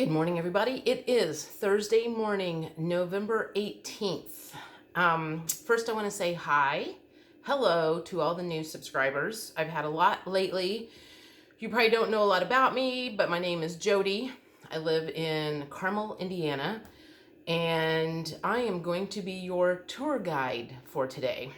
Good morning, everybody. It is Thursday morning, November 18th. First, I want to say hello to all the new subscribers. I've had a lot lately. You probably don't know a lot about me, but my name is Jody. I live in Carmel, Indiana, and I am going to be your tour guide for today.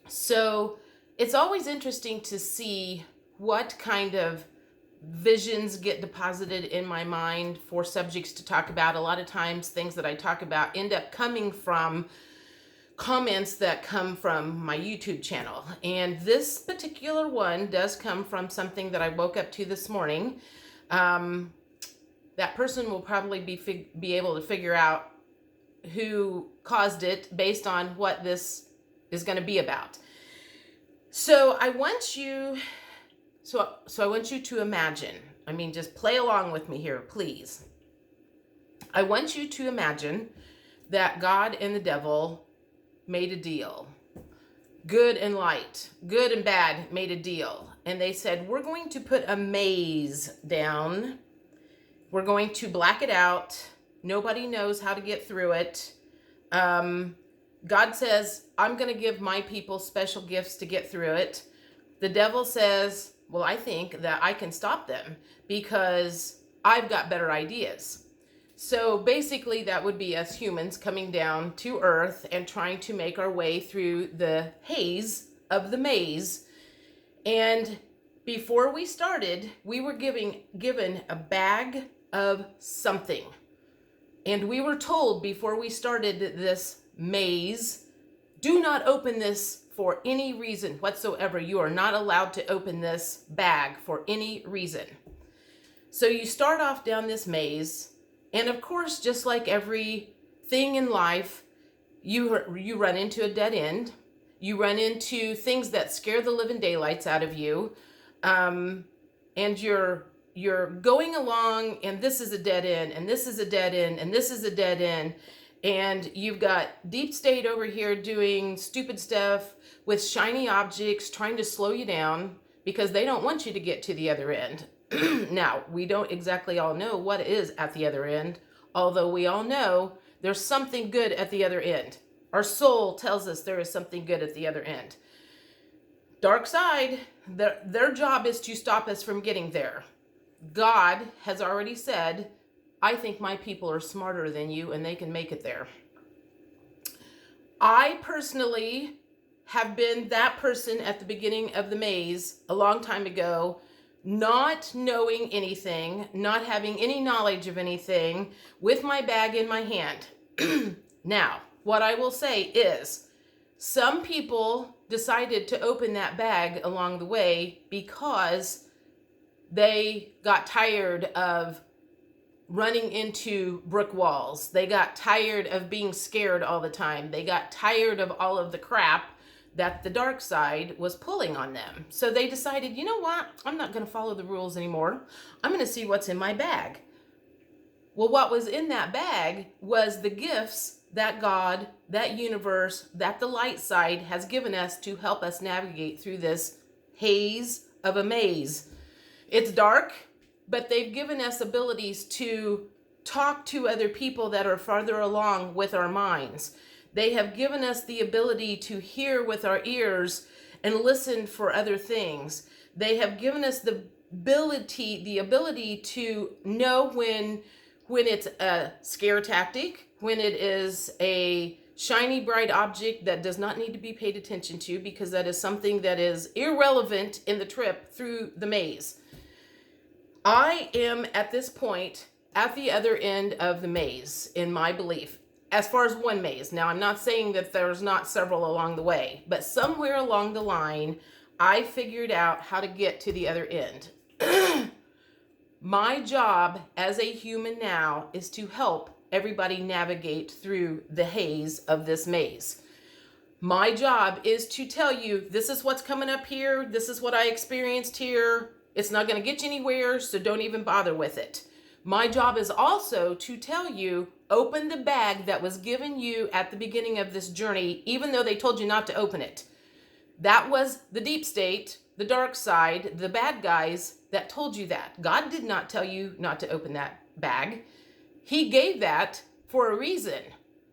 So it's always interesting to see what kind of visions get deposited in my mind for subjects to talk about. A lot of times things that I talk about end up coming from comments that come from my YouTube channel. And this particular one does come from something that I woke up to this morning. That person will probably be able to figure out who caused it based on what this is going to be about. So I want you to imagine, just play along with me here, please. I want you to imagine that God and the devil made a deal. Good and light, good and bad made a deal. And they said, we're going to put a maze down. We're going to black it out. Nobody knows how to get through it. God says, I'm going to give my people special gifts to get through it. The devil says, well, I think that I can stop them because I've got better ideas. So basically that would be us humans coming down to earth and trying to make our way through the haze of the maze. And before we started, we were given a bag of something. And we were told before we started this maze, do not open this for any reason whatsoever. You are not allowed to open this bag for any reason. So you start off down this maze, and of course, just like everything in life, you run into a dead end. You run into things that scare the living daylights out of you, and you're going along, and this is a dead end, and this is a dead end, and this is a dead end. And you've got deep state over here doing stupid stuff with shiny objects, trying to slow you down because they don't want you to get to the other end. Now, we don't exactly all know what is at the other end, although we all know there's something good at the other end. Our soul tells us there is something good at the other end. Dark side, their job is to stop us from getting there. God has already said, I think my people are smarter than you and they can make it there. I personally have been that person at the beginning of the maze a long time ago, not knowing anything, not having any knowledge of anything, with my bag in my hand. Now, what I will say is, some people decided to open that bag along the way because they got tired of running into brick walls. They got tired of being scared all the time. They got tired of all of the crap that the dark side was pulling on them. So they decided, you know what? I'm not going to follow the rules anymore. I'm going to see what's in my bag. Well, what was in that bag was the gifts that God, that universe, that the light side has given us to help us navigate through this haze of a maze. It's dark, but they've given us abilities to talk to other people that are farther along with our minds. They have given us the ability to hear with our ears and listen for other things. They have given us the ability to know when it's a scare tactic, when it is a shiny, bright object that does not need to be paid attention to because that is something that is irrelevant in the trip through the maze. I am at this point at the other end of the maze, in my belief, as far as one maze. Now, I'm not saying that there's not several along the way, but somewhere along the line, I figured out how to get to the other end. My job as a human now is to help everybody navigate through the haze of this maze. My job is to tell you, this is what's coming up here. This is what I experienced here. It's not going to get you anywhere, so don't even bother with it. My job is also to tell you, open the bag that was given you at the beginning of this journey, even though they told you not to open it. That was the deep state, the dark side, the bad guys that told you that. God did not tell you not to open that bag. He gave that for a reason,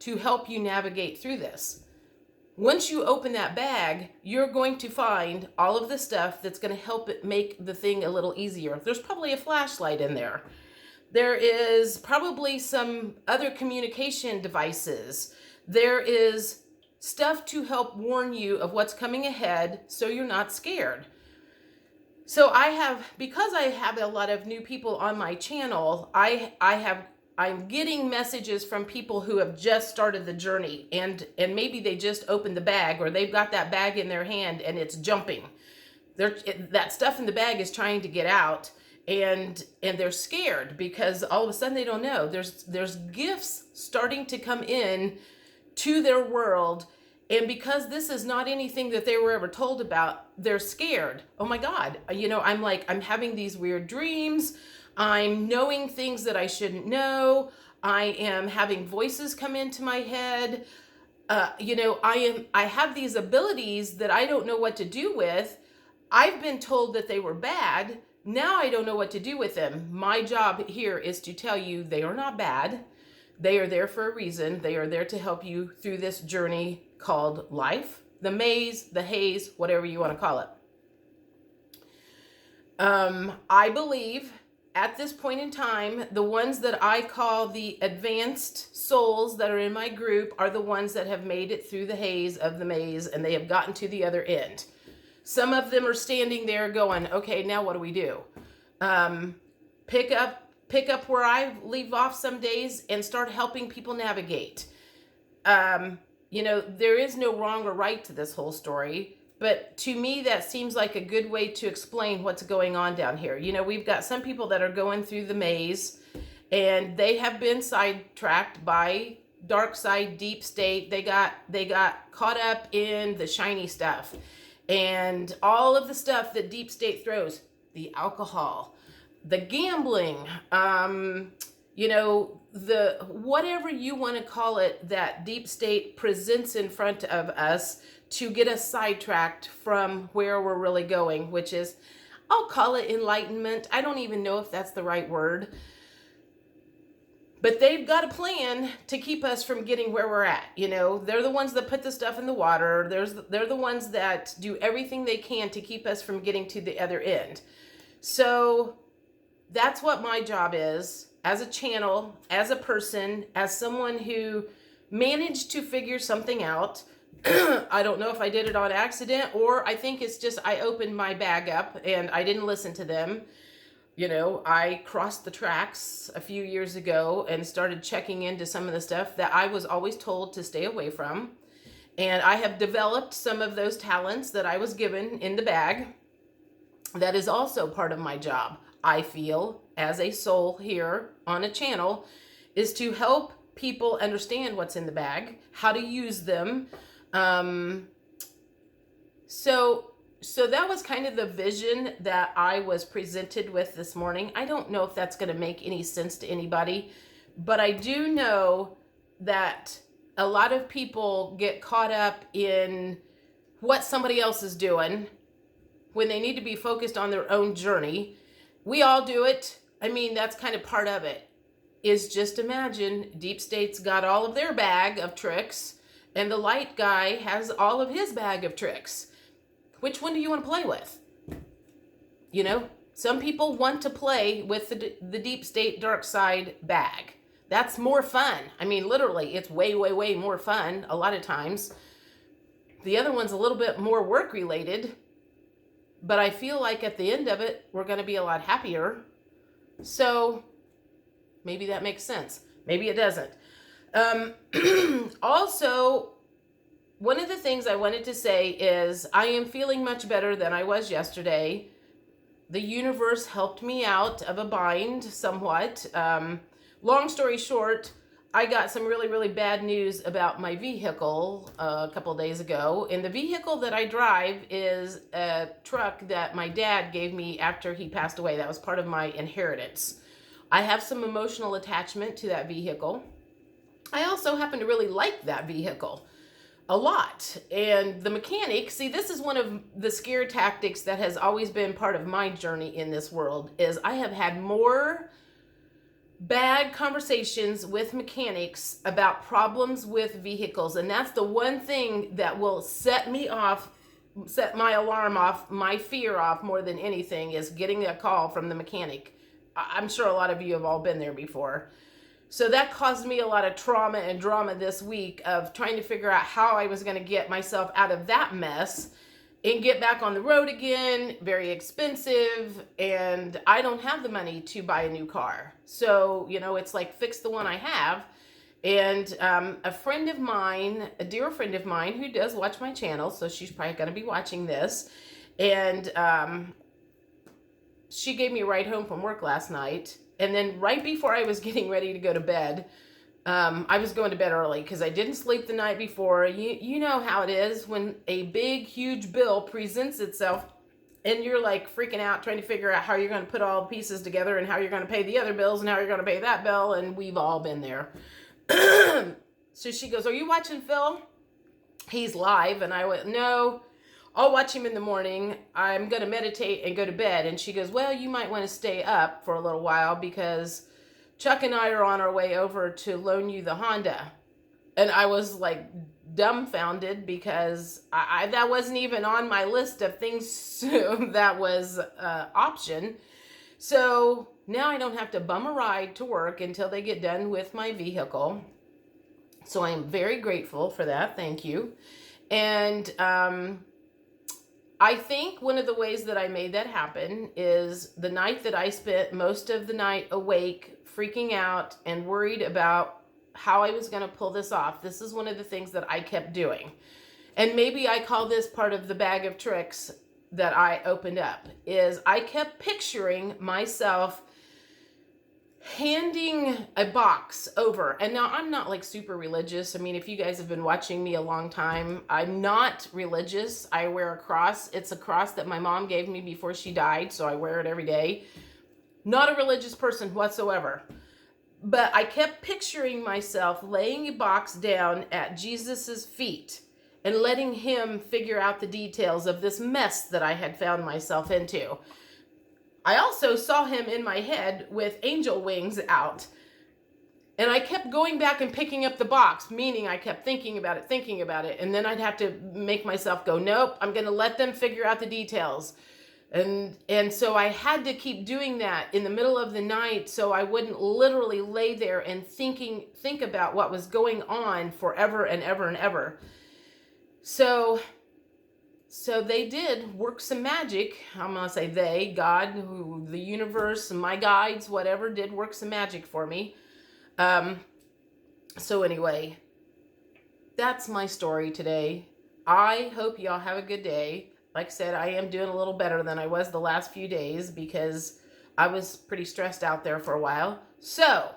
to help you navigate through this. Once you open that bag, you're going to find all of the stuff that's going to help it make the thing a little easier. There's probably a flashlight in there. There is probably some other communication devices. There is stuff to help warn you of what's coming ahead so you're not scared. So because I have a lot of new people on my channel, I'm getting messages from people who have just started the journey, and maybe they just opened the bag, or they've got that bag in their hand and it's jumping. That stuff in the bag is trying to get out, and they're scared because all of a sudden they don't know. There's gifts starting to come in to their world. And because this is not anything that they were ever told about, they're scared. Oh my God. I'm having these weird dreams. I'm knowing things that I shouldn't know. I am having voices come into my head. I have these abilities that I don't know what to do with. I've been told that they were bad. Now I don't know what to do with them. My job here is to tell you they are not bad. They are there for a reason. They are there to help you through this journey called life, the maze, the haze, whatever you want to call it. I believe at this point in time, the ones that I call the advanced souls that are in my group are the ones that have made it through the haze of the maze, and they have gotten to the other end. Some of them are standing there going, okay, now what do we do? Pick up where I leave off some days and start helping people navigate. There is no wrong or right to this whole story, but to me, that seems like a good way to explain what's going on down here. We've got some people that are going through the maze, and they have been sidetracked by dark side, deep state. They got caught up in the shiny stuff and all of the stuff that deep state throws, the alcohol, the gambling, the whatever you want to call it, that deep state presents in front of us to get us sidetracked from where we're really going, which is, I'll call it enlightenment. I don't even know if that's the right word. But they've got a plan to keep us from getting where we're at. They're the ones that put the stuff in the water. They're the ones that do everything they can to keep us from getting to the other end. So that's what my job is as a channel, as a person, as someone who managed to figure something out. I don't know if I did it on accident, or I think it's just I opened my bag up and I didn't listen to them. I crossed the tracks a few years ago and started checking into some of the stuff that I was always told to stay away from. And I have developed some of those talents that I was given in the bag. That is also part of my job, I feel, as a soul here on a channel, is to help people understand what's in the bag, how to use them. So that was kind of the vision that I was presented with this morning. I don't know if that's going to make any sense to anybody, but I do know that a lot of people get caught up in what somebody else is doing when they need to be focused on their own journey. We all do it. I mean, that's kind of part of it, is just imagine Deep State's got all of their bag of tricks and the light guy has all of his bag of tricks. Which one do you want to play with? Some people want to play with the Deep State dark side bag. That's more fun. I mean, literally, it's way, way, way more fun a lot of times. The other one's a little bit more work related, but I feel like at the end of it, we're going to be a lot happier. So maybe that makes sense. Maybe it doesn't. Also, one of the things I wanted to say is I am feeling much better than I was yesterday. The universe helped me out of a bind somewhat. Long story short, I got some really, really bad news about my vehicle a couple of days ago. And the vehicle that I drive is a truck that my dad gave me after he passed away. That was part of my inheritance. I have some emotional attachment to that vehicle. I also happen to really like that vehicle. a lot. And the mechanic, see, this is one of the scare tactics that has always been part of my journey in this world, is I have had more bad conversations with mechanics about problems with vehicles. And that's the one thing that will set me off, set my alarm off, my fear off more than anything, is getting a call from the mechanic. I'm sure a lot of you have all been there before. So that caused me a lot of trauma and drama this week of trying to figure out how I was going to get myself out of that mess and get back on the road again. Very expensive, and I don't have the money to buy a new car. So, it's like fix the one I have. And a friend of mine, a dear friend of mine who does watch my channel, so she's probably going to be watching this, and she gave me a ride home from work last night. And then right before I was getting ready to go to bed, I was going to bed early because I didn't sleep the night before. You know how it is when a big, huge bill presents itself and you're like freaking out trying to figure out how you're going to put all the pieces together and how you're going to pay the other bills and how you're going to pay that bill. And we've all been there. So she goes, "Are you watching Phil? He's live." And I went, "No, I'll watch him in the morning. I'm going to meditate and go to bed." And she goes, "Well, you might want to stay up for a little while because Chuck and I are on our way over to loan you the Honda." And I was like dumbfounded because I that wasn't even on my list of things that was an option. So now I don't have to bum a ride to work until they get done with my vehicle. So I am very grateful for that. Thank you. And I think one of the ways that I made that happen is the night that I spent most of the night awake, freaking out and worried about how I was going to pull this off. This is one of the things that I kept doing. And maybe I call this part of the bag of tricks that I opened up, is I kept picturing myself handing a box over. And now I'm not like super religious. I mean, if you guys have been watching me a long time, I'm not religious. I wear a cross. It's a cross that my mom gave me before she died, so I wear it every day. Not a religious person whatsoever. But I kept picturing myself laying a box down at Jesus's feet and letting him figure out the details of this mess that I had found myself into. I also saw him in my head with angel wings out. And I kept going back and picking up the box, meaning I kept thinking about it. And then I'd have to make myself go, nope, I'm going to let them figure out the details. And so I had to keep doing that in the middle of the night so I wouldn't literally lay there and think about what was going on forever and ever and ever. So they did work some magic. I'm going to say they, God, the universe, my guides, whatever, did work some magic for me. So anyway, that's my story today. I hope y'all have a good day. Like I said, I am doing a little better than I was the last few days because I was pretty stressed out there for a while. So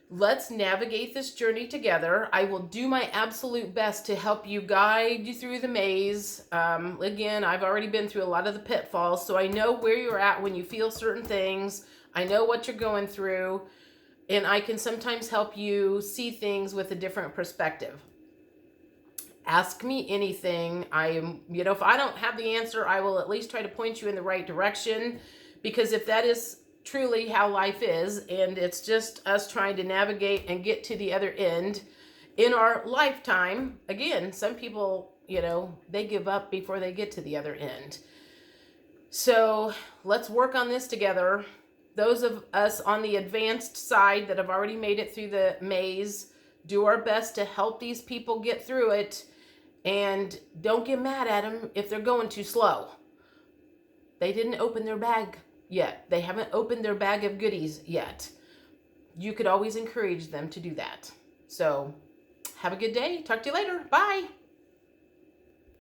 let's navigate this journey together. I will do my absolute best to help you guide you through the maze. Again, I've already been through a lot of the pitfalls, so I know where you're at when you feel certain things. I know what you're going through, and I can sometimes help you see things with a different perspective. Ask me anything. If I don't have the answer, I will at least try to point you in the right direction, because if that is truly how life is, and it's just us trying to navigate and get to the other end in our lifetime. Again, some people, they give up before they get to the other end. So let's work on this together. Those of us on the advanced side that have already made it through the maze, do our best to help these people get through it, and don't get mad at them if they're going too slow. They didn't open their bag yet. They haven't opened their bag of goodies yet. You could always encourage them to do that. So have a good day. Talk to you later. Bye.